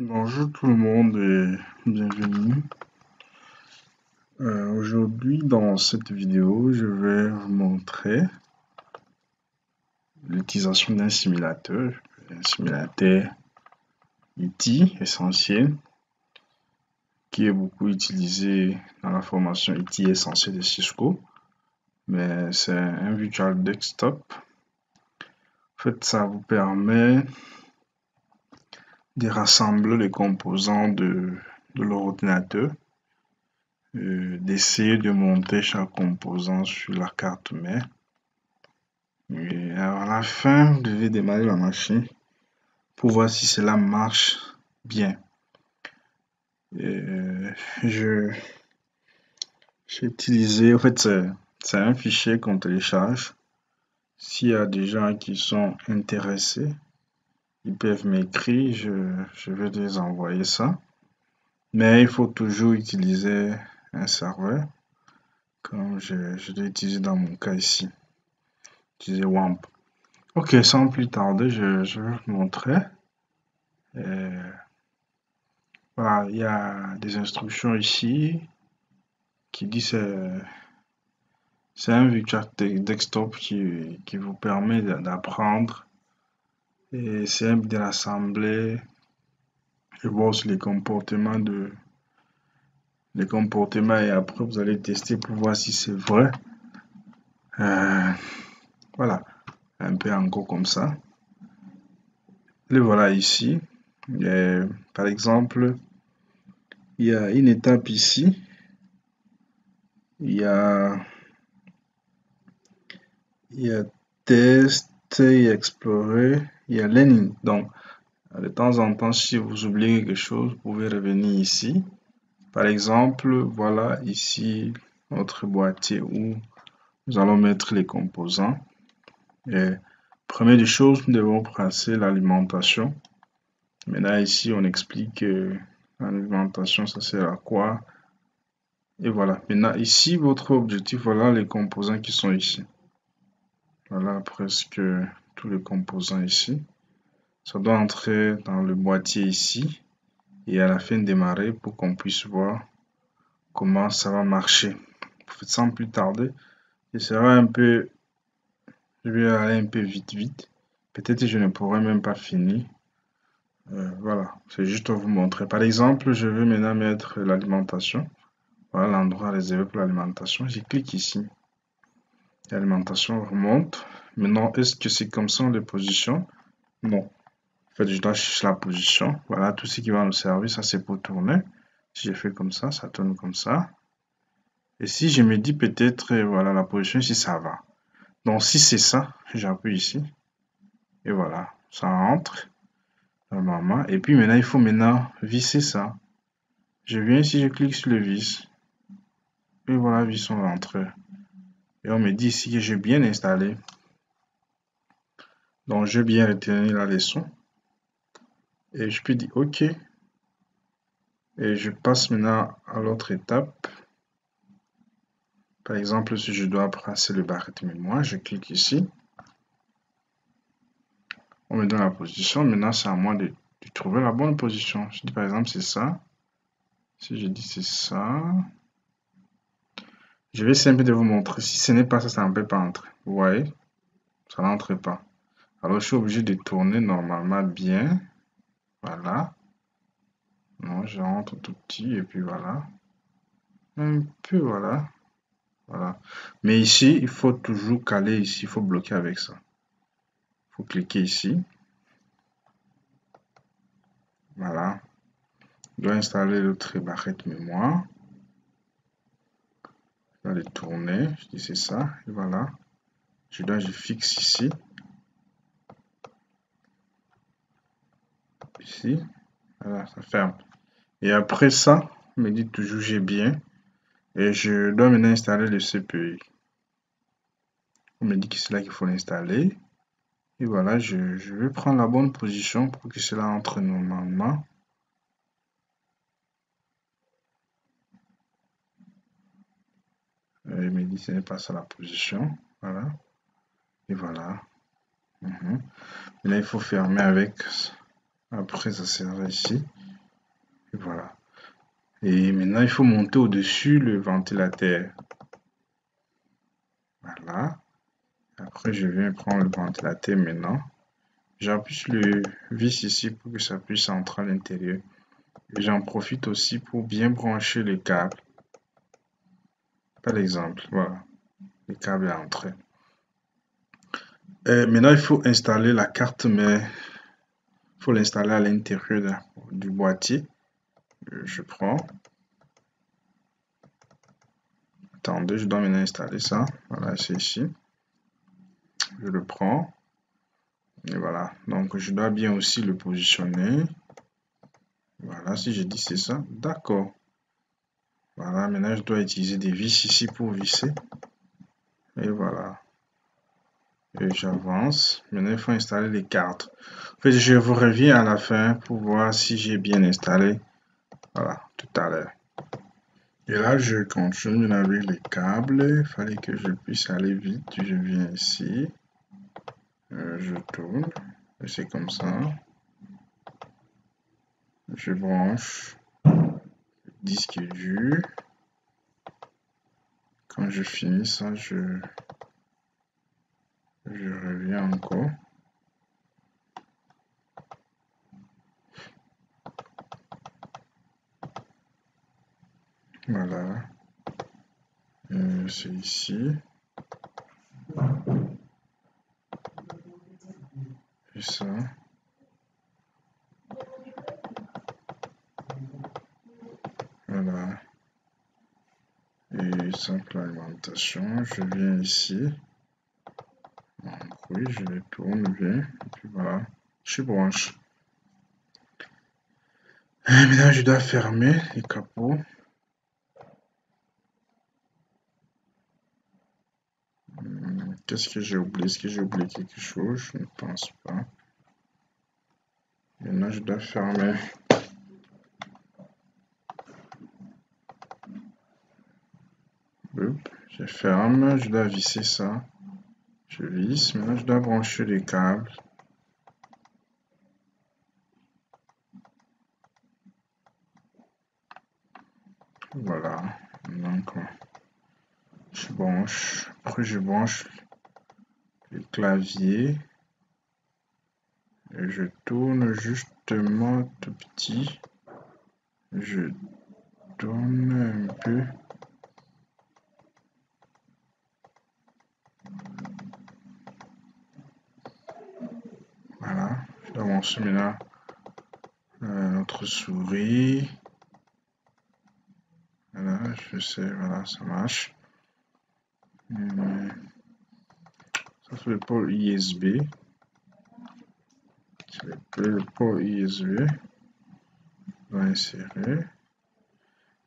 Bonjour tout le monde et bienvenue. Aujourd'hui dans cette vidéo, je vais vous montrer l'utilisation d'un simulateur IT essentiel qui est beaucoup utilisé dans la formation IT essentiel de Cisco, mais c'est un virtual desktop. En fait, ça vous permet de rassembler les composants de l'ordinateur, d'essayer de monter chaque composant sur la carte mère. Et à la fin, vous devez démarrer la machine pour voir si cela marche bien. J'ai utilisé, en fait, c'est un fichier qu'on télécharge. S'il y a des gens qui sont intéressés, ils peuvent m'écrire, je vais les envoyer ça. Mais il faut toujours utiliser un serveur, comme je l'ai utilisé dans mon cas ici. Utiliser WAMP. Ok, sans plus tarder, je vais vous montrer. Voilà, il y a des instructions ici qui disent c'est un virtual desktop qui vous permet d'apprendre et c'est de l'assembler et voir aussi les comportements et après vous allez tester pour voir si c'est vrai. Voilà, un peu en gros comme ça. Le voilà ici. Par exemple, il y a une étape ici. Il y a test, il y a explorer, il y a learning. Donc, de temps en temps, si vous oubliez quelque chose, vous pouvez revenir ici. Par exemple, voilà ici notre boîtier où nous allons mettre les composants. Et première des choses, nous devons passer l'alimentation. Maintenant, ici, on explique l'alimentation, ça sert à quoi. Et voilà. Maintenant, ici, votre objectif, voilà les composants qui sont ici. Voilà presque tous les composants ici. Ça doit entrer dans le boîtier ici et à la fin démarrer pour qu'on puisse voir comment ça va marcher. Sans plus tarder, je vais aller un peu vite. Peut-être que je ne pourrai même pas finir. Voilà, c'est juste pour vous montrer. Par exemple, je veux maintenant mettre l'alimentation. Voilà l'endroit réservé pour l'alimentation. Je clique ici. L'alimentation remonte. Maintenant, est-ce que c'est comme ça on les positionne? Non. En fait, je dois chercher la position. Voilà, tout ce qui va nous servir, ça c'est pour tourner. Si je fais comme ça tourne comme ça. Et si je me dis peut-être, voilà, la position ici, ça va. Donc, si c'est ça, j'appuie ici. Et voilà, ça entre normalement. Et puis maintenant, il faut visser ça. Je viens ici, je clique sur le vis. Et voilà, vis sont rentrés. Et on me dit ici que j'ai bien installé. Donc, je vais bien retenir la leçon. Et je peux dire OK. Et je passe maintenant à l'autre étape. Par exemple, si je dois passer le barrette mémoire, je clique ici. On me donne la position. Maintenant, c'est à moi de trouver la bonne position. Je dis par exemple, c'est ça. Si je dis c'est ça. Je vais essayer de vous montrer. Si ce n'est pas ça, ça ne peut pas entrer. Vous voyez? Ça n'entre pas. Alors, je suis obligé de tourner normalement bien. Voilà. Non, je rentre tout petit et puis voilà. Un peu, voilà. Voilà. Mais ici, il faut toujours caler ici. Il faut bloquer avec ça. Il faut cliquer ici. Voilà. Je dois installer l'autre barrette mémoire. Je dois le tourner. Je dis c'est ça. Et voilà. Je fixe ici. Ici. Voilà, ça ferme. Et après ça, on me dit toujours j'ai bien. Et je dois maintenant installer le CPI. On me dit que c'est là qu'il faut l'installer. Et voilà, je vais prendre la bonne position pour que cela entre normalement. Il me dit que ce n'est pas ça la position. Voilà. Et voilà. Et là, il faut fermer avec. Après, ça sera ici. Et voilà. Et maintenant, il faut monter au-dessus le ventilateur. Voilà. Après, je viens prendre le ventilateur maintenant. J'appuie sur le vis ici pour que ça puisse entrer à l'intérieur. Et j'en profite aussi pour bien brancher le câble. Par exemple, voilà. Le câble est entré. Maintenant, il faut installer la carte, mais il faut l'installer à l'intérieur du boîtier. Je prends. Attendez, je dois maintenant installer ça. Voilà, c'est ici. Je le prends. Et voilà. Donc, je dois bien aussi le positionner. Voilà, si je dis c'est ça. D'accord. Voilà, maintenant, je dois utiliser des vis ici pour visser. Et voilà. Et j'avance. Maintenant, il faut installer les cartes. En fait, je vous reviens à la fin pour voir si j'ai bien installé. Voilà, tout à l'heure. Et là, je continue avec les câbles. Il fallait que je puisse aller vite. Je viens ici. Je tourne. Et c'est comme ça. Je branche le disque dur. Quand je finis ça, je reviens encore. Voilà. C'est ici. Et ça. Voilà. Et simple alimentation. Je viens ici. Oui, je les tourne bien. Et puis voilà. Je branche. Et maintenant, je dois fermer les capots. Qu'est-ce que j'ai oublié? Est-ce que j'ai oublié quelque chose? Je ne pense pas. Maintenant, je dois fermer. Je ferme. Je dois visser ça. Je visse. Maintenant, je dois brancher les câbles. Voilà. Donc, je branche. Après, je branche le clavier. Et je tourne justement tout petit. Je tourne un peu. Voilà. Je dois brancher maintenant notre souris. Voilà, je sais, voilà, ça marche. Ça c'est le port USB. C'est le port USB. On va insérer.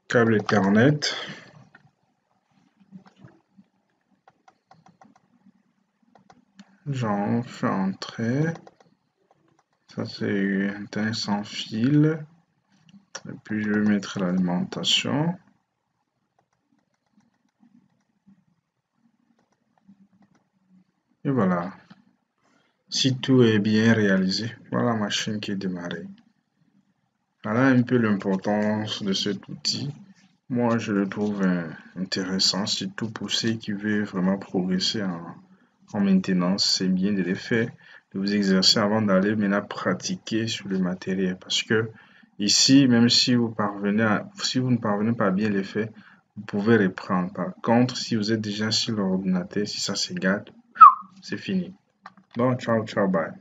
Câble Ethernet. J'en fais entrer. Ça c'est un sans fil. Et puis je vais mettre l'alimentation. Et voilà. Si tout est bien réalisé, voilà la machine qui est démarrée. Voilà un peu l'importance de cet outil. Moi, je le trouve intéressant, surtout pour ceux qui veulent vraiment progresser en maintenance. C'est bien de les faire, de vous exercer avant d'aller maintenant pratiquer sur le matériel. Parce que ici, même si vous ne parvenez pas à bien les faire, vous pouvez reprendre. Par contre, si vous êtes déjà sur l'ordinateur, si ça se gâte, c'est fini. Donc, ciao, ciao, bye.